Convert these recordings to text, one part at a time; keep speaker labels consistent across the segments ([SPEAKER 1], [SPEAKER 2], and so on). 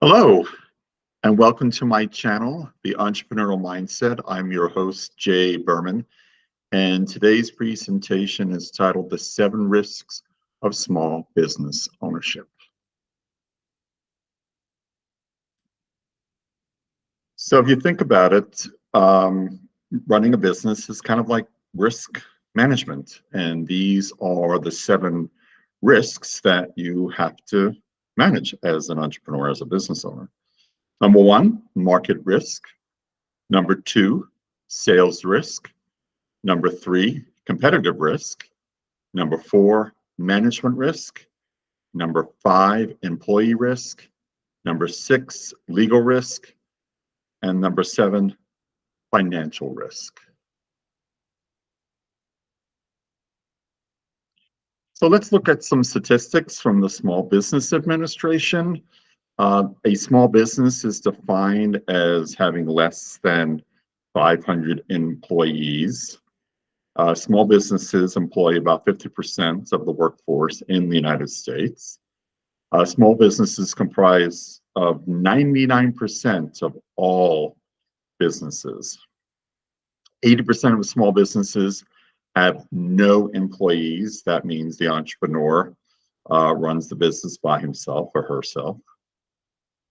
[SPEAKER 1] Hello, and welcome to my channel, The Entrepreneurial Mindset. I'm your host, Jay Berman, and today's presentation is titled The 7 Risks of Small Business Ownership. So if you think about it, running a business is kind of like risk management, and these are the 7 risks that you have to manage as an entrepreneur, as a business owner. Number 1, market risk. Number 2, sales risk. Number 3, competitive risk. Number 4, management risk. Number 5, employee risk. Number 6, legal risk. And number 7, financial risk. So let's look at some statistics from the Small Business Administration. A small business is defined as having less than 500 employees. Small businesses employ about 50% of the workforce in the United States. Small businesses comprise of 99% of all businesses. 80% of small businesses have no employees. That means the entrepreneur runs the business by himself or herself.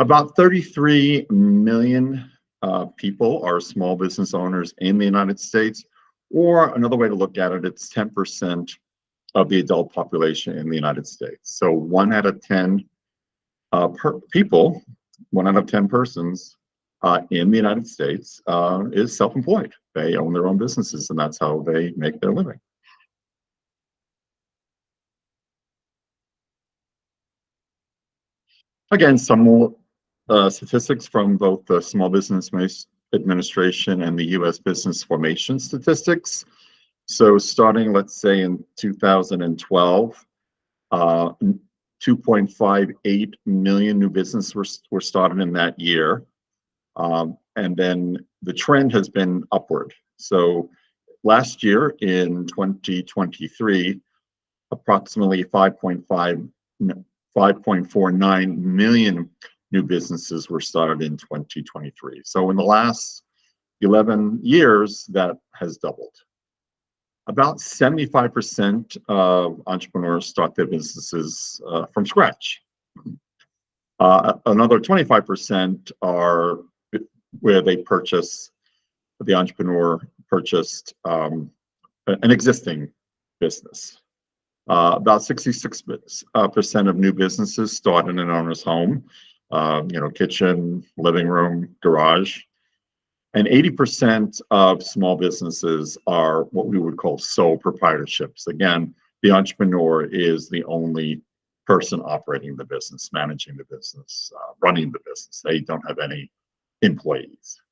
[SPEAKER 1] About 33 million people are small business owners in the United States, or another way to look at it, it's 10% of the adult population in the United States. So 1 out of 10 people, 1 out of 10 persons in the United States is self-employed. They own their own businesses, and that's how they make their living. Again, some more statistics from both the Small Business Administration and the U.S. Business Formation Statistics. So starting, let's say, in 2012, 2.58 million new businesses were started in that year. And then the trend has been upward. So last year in 2023, approximately 5.49 million new businesses were started in 2023. So in the last 11 years, that has doubled. About 75% of entrepreneurs start their businesses from scratch. Another 25% are where the entrepreneur purchased an existing business. About 66% of new businesses start in an owner's home, kitchen, living room, garage. And 80% of small businesses are what we would call sole proprietorships. Again, the entrepreneur is the only person operating the business, managing the business, running the business. They don't have any employees.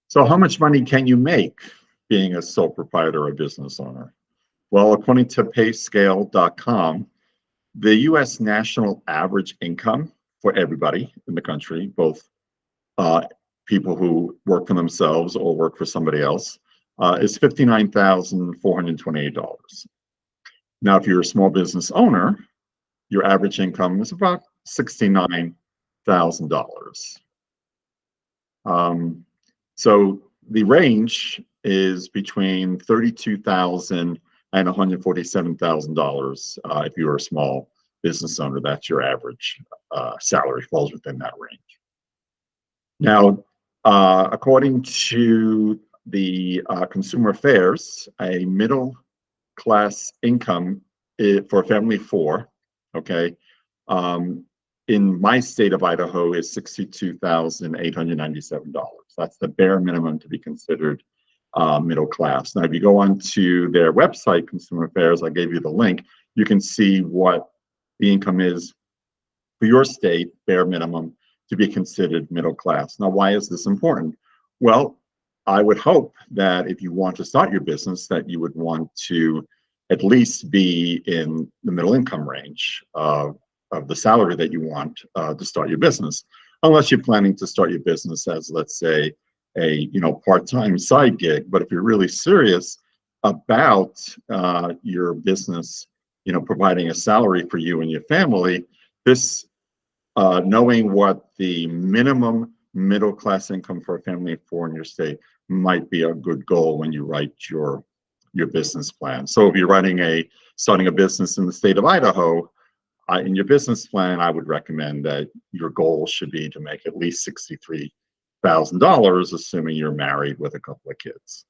[SPEAKER 1] So how much money can you make being a sole proprietor or business owner? Well, according to payscale.com, the U.S. national average income for everybody in the country, both people who work for themselves or work for somebody else, is $59,428. Now, if you're a small business owner, your average income is about $69,000. So the range is between $32,000 and $147,000 if you're a small business owner. That's your average salary, falls within that range. Now, according to the Consumer Affairs, a middle class income for a family of 4, okay, in my state of Idaho is $62,897. That's the bare minimum to be considered middle class. Now, if you go onto their website, Consumer Affairs, I gave you the link, you can see what the income is for your state, bare minimum, to be considered middle class. Now, why is this important? Well, I would hope that if you want to start your business, that you would want to at least be in the middle income range of the salary that you want to start your business, unless you're planning to start your business as, let's say, a part-time side gig. But if you're really serious about your business, providing a salary for you and your family, this knowing what the minimum middle class income for a family of four in your state might be a good goal when you write your business plan. So if you're starting a business in the state of Idaho, in your business plan, I would recommend that your goal should be to make at least $63,000, assuming you're married with a couple of kids.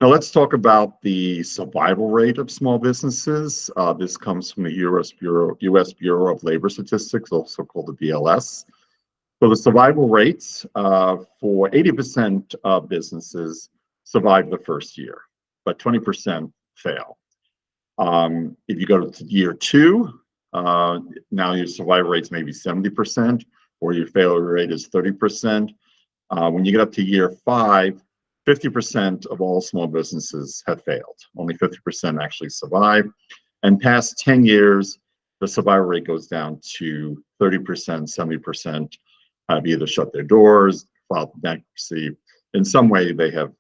[SPEAKER 1] Now let's talk about the survival rate of small businesses. This comes from the U.S. Bureau of Labor Statistics, also called the BLS. So the survival rates for 80% of businesses survive the first year, but 20% fail. If you go to year two, now your survival rate's maybe 70%, or your failure rate is 30%. When you get up to year five, 50% of all small businesses have failed. Only 50% actually survive. And past 10 years, the survival rate goes down to 30%, 70% have either shut their doors, filed bankruptcy. In some way, they have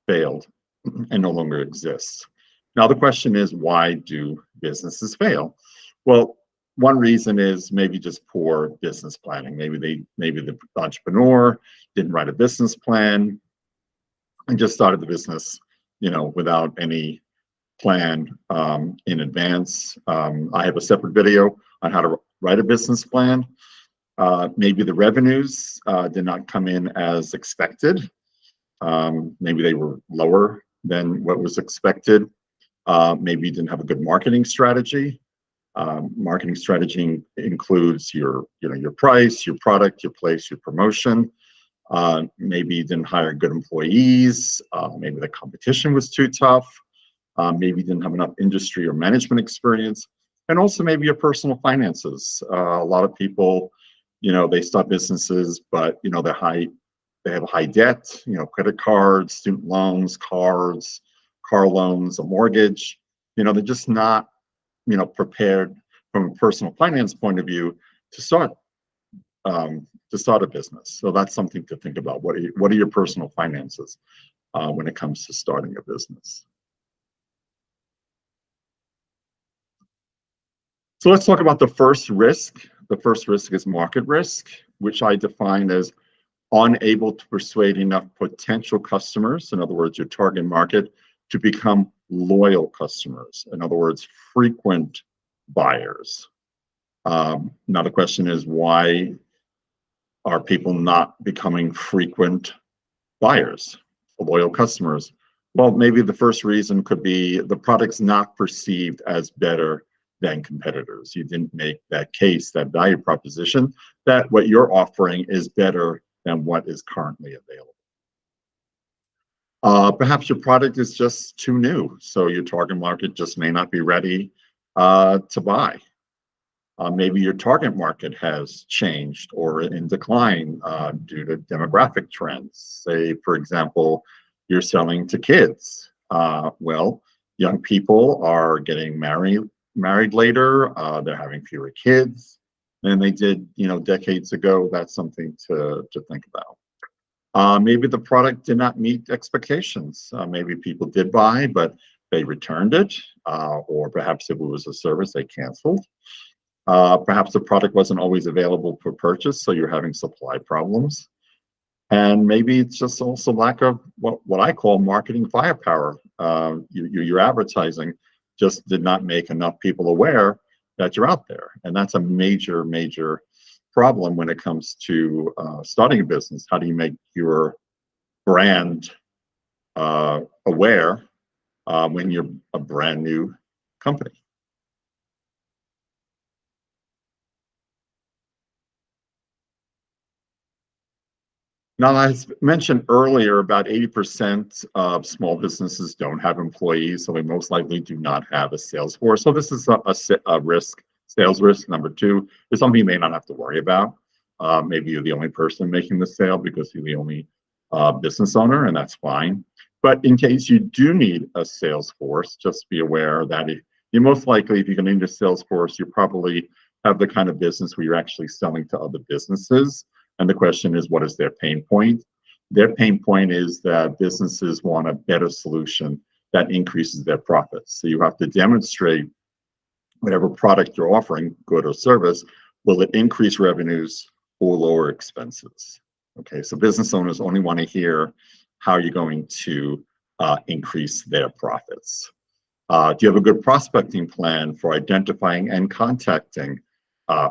[SPEAKER 1] failed and no longer exist. Now, the question is, why do businesses fail? Well, one reason is maybe just poor business planning. Maybe the entrepreneur didn't write a business plan and just started the business, without any plan in advance. I have a separate video on how to write a business plan. Maybe the revenues did not come in as expected. Maybe they were lower than what was expected. Maybe you didn't have a good marketing strategy. Marketing strategy includes your price, your product, your place, your promotion. Maybe you didn't hire good employees. Maybe the competition was too tough. Maybe you didn't have enough industry or management experience. And also maybe your personal finances. A lot of people, they start businesses, but they have high debt, credit cards, student loans, car loans, a mortgage. They're just not, prepared from a personal finance point of view to start a business. So that's something to think about. What are your personal finances when it comes to starting a business? So let's talk about the first risk. The first risk is market risk, which I define as unable to persuade enough potential customers, in other words, your target market, to become loyal customers, in other words, frequent buyers. Now the question is, why are people not becoming frequent buyers, loyal customers? Well, maybe the first reason could be the product's not perceived as better than competitors. You didn't make that case, that value proposition, that what you're offering is better than what is currently available. Perhaps your product is just too new, so your target market just may not be ready to buy. Maybe your target market has changed or in decline due to demographic trends. Say, for example, you're selling to kids. Well, young people are getting married later. They're having fewer kids than they did, decades ago. That's something to think about. Maybe the product did not meet expectations. Maybe people did buy, but they returned it, or perhaps if it was a service, they canceled. Perhaps the product wasn't always available for purchase, so you're having supply problems. And maybe it's just also lack of what I call marketing firepower. Your advertising just did not make enough people aware that you're out there. And that's a major, major problem when it comes to starting a business. How do you make your brand aware when you're a brand new company? Now, as mentioned earlier, about 80% of small businesses don't have employees, so they most likely do not have a sales force. So this is a risk, sales risk. Number two is something you may not have to worry about. Maybe you're the only person making the sale because you're the only business owner, and that's fine. But in case you do need a sales force, just be aware that you most likely, if you get into Salesforce, you probably have the kind of business where you're actually selling to other businesses. And the question is, what is their pain point? Their pain point is that businesses want a better solution that increases their profits. So you have to demonstrate whatever product you're offering, good or service, will it increase revenues or lower expenses? Okay, so business owners only want to hear how you're going to increase their profits. Do you have a good prospecting plan for identifying and contacting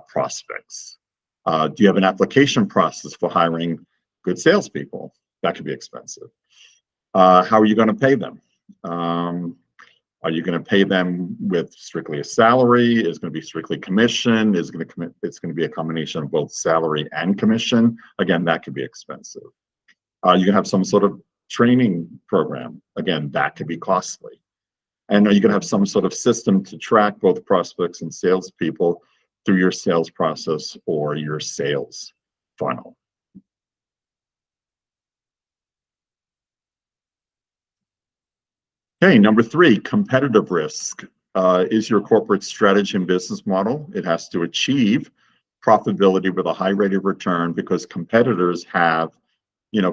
[SPEAKER 1] prospects? Do you have an application process for hiring good salespeople? That could be expensive. How are you going to pay them? Are you going to pay them with strictly a salary? Is it going to be strictly commission? It's going to be a combination of both salary and commission. Again, that could be expensive. You can have some sort of training program. Again, that could be costly. And are you going to have some sort of system to track both prospects and salespeople through your sales process or your sales funnel? Okay, number 3, competitive risk. Is your corporate strategy and business model? It has to achieve profitability with a high rate of return because competitors have,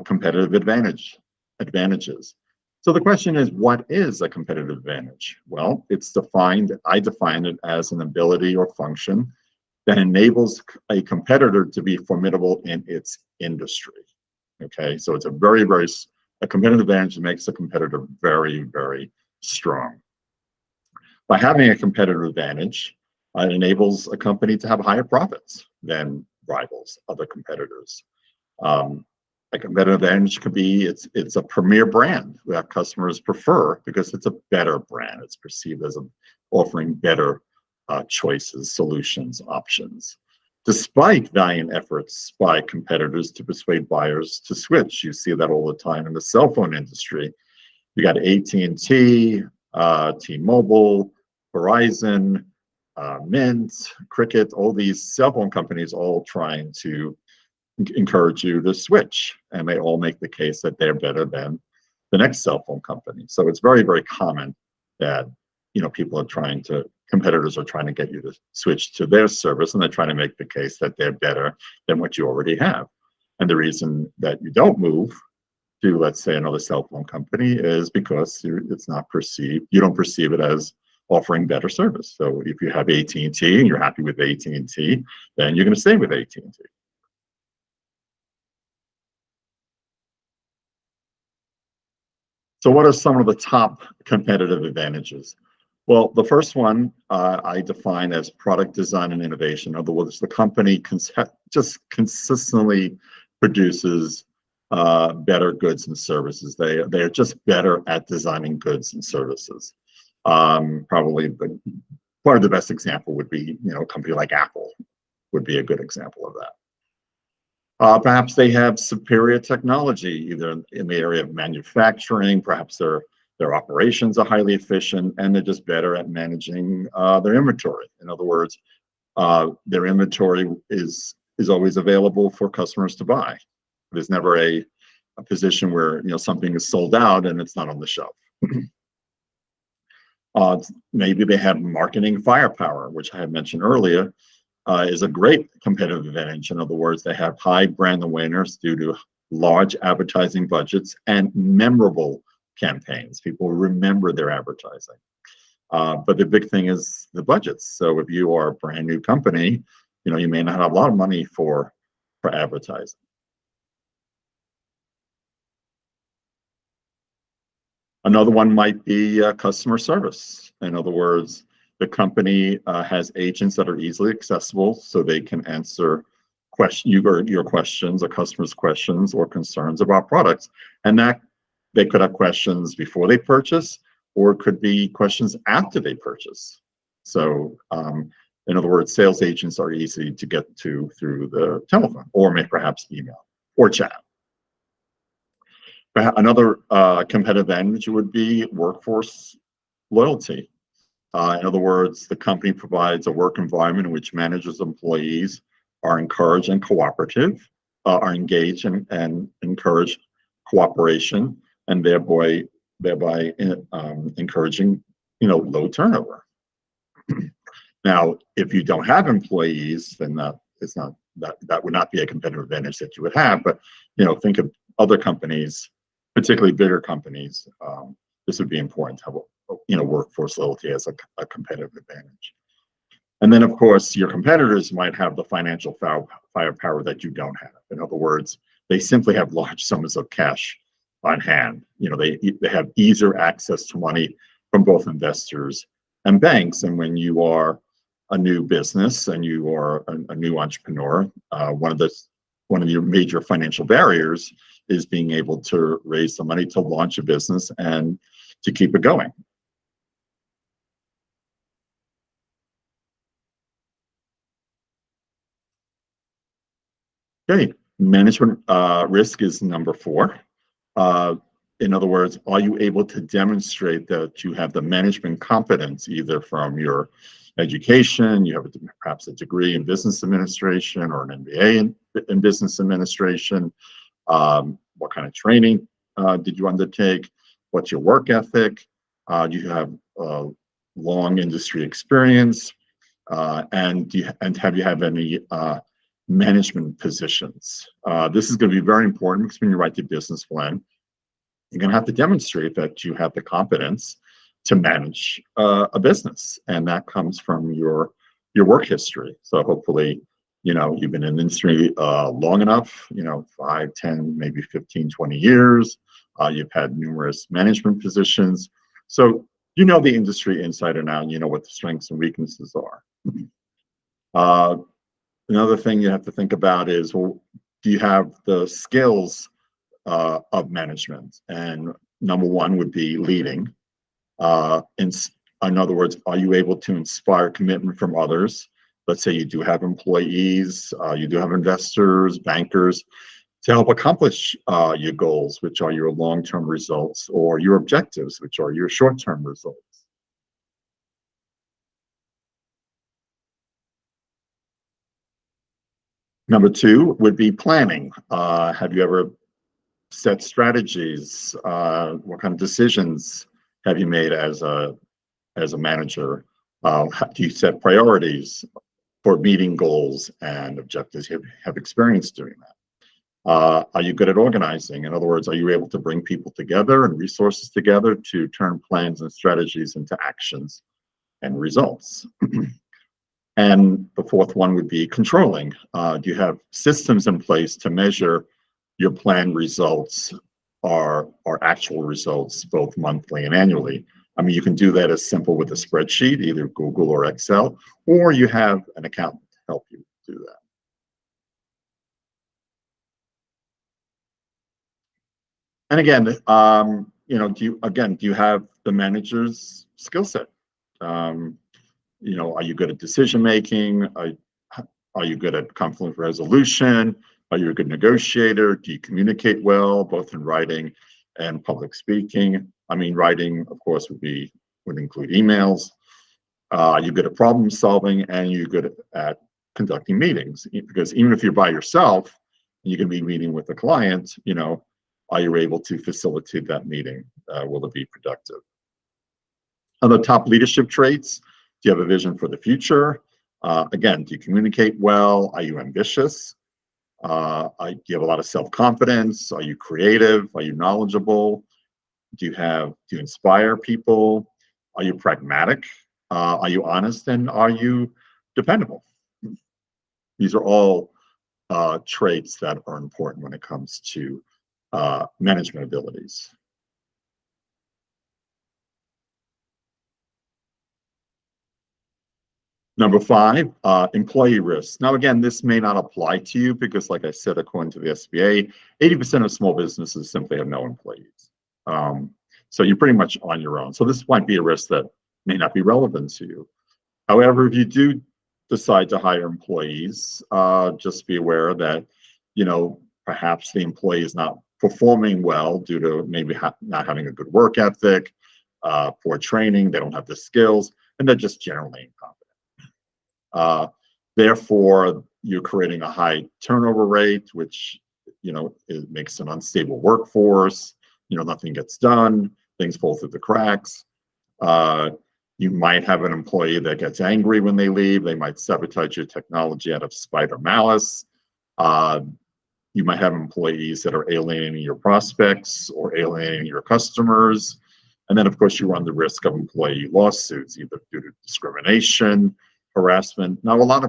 [SPEAKER 1] competitive advantages. So the question is, what is a competitive advantage? Well, I define it as an ability or function that enables a competitor to be formidable in its industry. Okay, so it's a competitive advantage that makes a competitor very, very strong. By having a competitive advantage, it enables a company to have higher profits than rivals, other competitors. A competitive advantage could be it's a premier brand that customers prefer because it's a better brand. It's perceived as offering better choices, solutions, options. Despite valiant efforts by competitors to persuade buyers to switch, you see that all the time in the cell phone industry. You got AT&T, T-Mobile, Verizon, Mint, Cricket, all these cell phone companies all trying to encourage you to switch, and they all make the case that they're better than the next cell phone company. So it's very, very common that competitors are trying to get you to switch to their service, and they're trying to make the case that they're better than what you already have. And the reason that you don't move to, let's say, another cell phone company is because it's not perceived. You don't perceive it as offering better service. So if you have AT&T and you're happy with AT&T, then you're going to stay with AT&T. So what are some of the top competitive advantages? Well, the first one I define as product design and innovation. In other words, the company just consistently produces better goods and services. They are just better at designing goods and services. Probably the best example would be, a company like Apple would be a good example of that. Perhaps they have superior technology, either in the area of manufacturing. Perhaps their operations are highly efficient, and they're just better at managing their inventory. In other words, their inventory is always available for customers to buy. There's never a position where something is sold out and it's not on the shelf. Maybe they have marketing firepower, which I had mentioned earlier, is a great competitive advantage. In other words, they have high brand awareness due to large advertising budgets and memorable campaigns. People remember their advertising. But the big thing is the budgets. So if you are a brand new company, you may not have a lot of money for advertising. Another one might be customer service. In other words, the company has agents that are easily accessible, so they can answer your questions, or customers' questions or concerns about products. And that they could have questions before they purchase, or it could be questions after they purchase. So, in other words, sales agents are easy to get to through the telephone, or perhaps email or chat. Another competitive advantage would be workforce loyalty. In other words, the company provides a work environment in which managers and employees are encouraged and cooperative, are engaged and encourage cooperation, and thereby encouraging low turnover. Now, if you don't have employees, then that would not be a competitive advantage that you would have. But think of other companies, particularly bigger companies. This would be important to have workforce loyalty as a competitive advantage. And then, of course, your competitors might have the financial firepower that you don't have. In other words, they simply have large sums of cash on hand. They have easier access to money from both investors and banks. And when you are a new business and you are a new entrepreneur, one of your major financial barriers is being able to raise the money to launch a business and to keep it going. Okay, management risk is number 4. In other words, are you able to demonstrate that you have the management competence, either from your education, you have perhaps a degree in business administration or an MBA in business administration? What kind of training did you undertake? What's your work ethic? Do you have long industry experience? And have you had any management positions? This is going to be very important because when you write the business plan, you're going to have to demonstrate that you have the competence to manage a business, and that comes from your work history. So hopefully, you've been in the industry long enough, 5, 10, maybe 15, 20 years. You've had numerous management positions. So the industry inside and out, and you know what the strengths and weaknesses are. Another thing you have to think about is, well, do you have the skills of management? And number 1 would be leading. In other words, are you able to inspire commitment from others? Let's say you do have employees, you do have investors, bankers, to help accomplish your goals, which are your long-term results, or your objectives, which are your short-term results. Number 2 would be planning. Have you ever set strategies? What kind of decisions have you made as a manager? Do you set priorities for meeting goals and objectives? You have experience doing that. Are you good at organizing? In other words, are you able to bring people together and resources together to turn plans and strategies into actions and results? And the 4th one would be controlling. Do you have systems in place to measure your planned results or actual results, both monthly and annually? I mean, you can do that as simple with a spreadsheet, either Google or Excel, or you have an accountant to help you do that. And again, do you have the manager's skill set? Are you good at decision making? Are you good at conflict resolution? Are you a good negotiator? Do you communicate well, both in writing and public speaking? I mean, writing, of course, would include emails. Are you good at problem solving, and you're good at conducting meetings? Because even if you're by yourself, and you can be meeting with a client, are you able to facilitate that meeting? Will it be productive? Other top leadership traits: do you have a vision for the future? Again, do you communicate well? Are you ambitious? Do you have a lot of self-confidence? Are you creative? Are you knowledgeable? Do you inspire people? Are you pragmatic? Are you honest? And are you dependable? These are all traits that are important when it comes to management abilities. Number 5, employee risks. Now, again, this may not apply to you because, like I said, according to the SBA, 80% of small businesses simply have no employees. So you're pretty much on your own. So this might be a risk that may not be relevant to you. However, if you do decide to hire employees, just be aware that, perhaps the employee is not performing well due to maybe not having a good work ethic, poor training, they don't have the skills, and they're just generally incompetent. Therefore, you're creating a high turnover rate, which it makes an unstable workforce. Nothing gets done, things fall through the cracks. You might have an employee that gets angry when they leave. They might sabotage your technology out of spite or malice. You might have employees that are alienating your prospects or alienating your customers. And then, of course, you run the risk of employee lawsuits, either due to discrimination, harassment. Now, a lot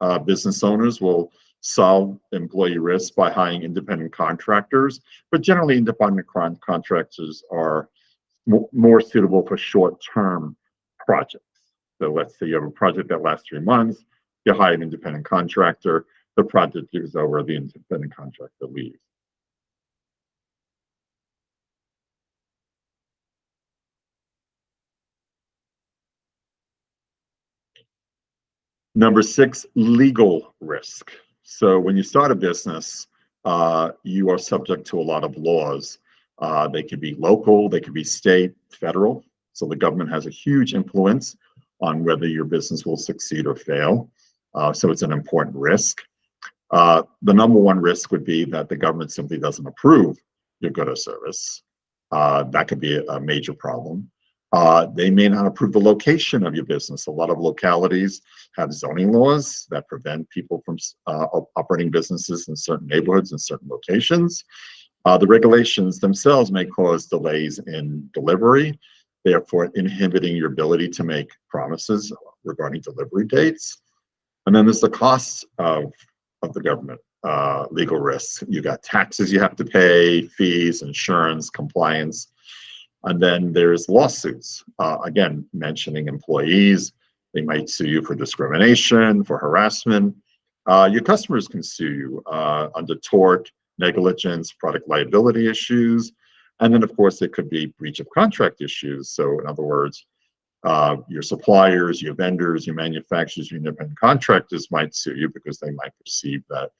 [SPEAKER 1] of business owners will solve employee risk by hiring independent contractors, but generally independent contractors are more suitable for short-term projects. So let's say you have a project that lasts 3 months, you hire an independent contractor, the project is over, the independent contractor leaves. Number 6, legal risk. So when you start a business, you are subject to a lot of laws. They could be local, they could be state, federal. So the government has a huge influence on whether your business will succeed or fail. So it's an important risk. The number one risk would be that the government simply doesn't approve your good or service. That could be a major problem. They may not approve the location of your business. A lot of localities have zoning laws that prevent people from operating businesses in certain neighborhoods and certain locations. The regulations themselves may cause delays in delivery, therefore inhibiting your ability to make promises regarding delivery dates. And then there's the costs of the government legal risks. You got taxes you have to pay, fees, insurance, compliance. And then there's lawsuits. Again, mentioning employees, they might sue you for discrimination, for harassment. Your customers can sue you under tort, negligence, product liability issues. And then, of course, there could be breach of contract issues. So in other words, your suppliers, your vendors, your manufacturers, your independent contractors might sue you because they might perceive that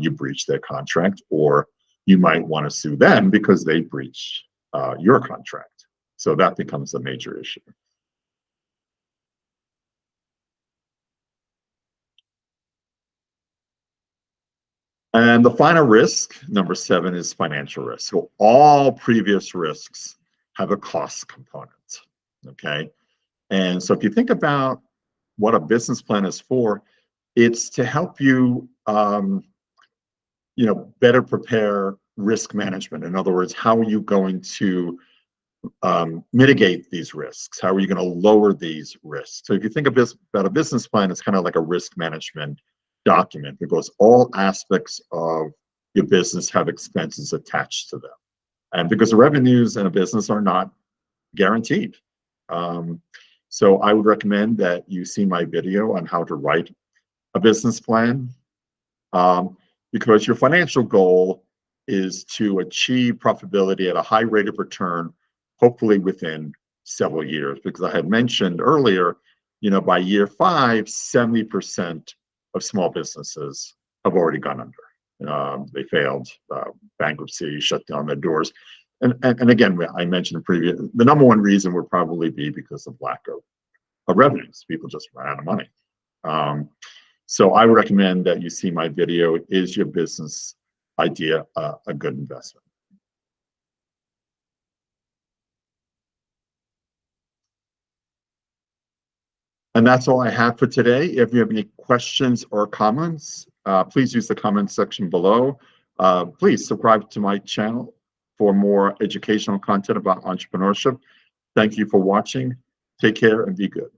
[SPEAKER 1] you breached their contract, or you might want to sue them because they breached your contract. So that becomes a major issue. And the final risk, number 7, is financial risk. So all previous risks have a cost component, okay? And so if you think about what a business plan is for, it's to help you, better prepare risk management. In other words, how are you going to mitigate these risks? How are you going to lower these risks? So if you think about a business plan, it's kind of like a risk management document because all aspects of your business have expenses attached to them. And because the revenues in a business are not guaranteed. So I would recommend that you see my video on how to write a business plan, because your financial goal is to achieve profitability at a high rate of return, hopefully within several years. Because I had mentioned earlier, by year 5, 70% of small businesses have already gone under. They failed, bankruptcy, shut down their doors. And again, I mentioned the number one reason would probably be because of lack of revenues. People just run out of money. So I would recommend that you see my video. Is your business idea a good investment? And that's all I have for today. If you have any questions or comments, please use the comment section below. Please subscribe to my channel for more educational content about entrepreneurship. Thank you for watching. Take care and be good.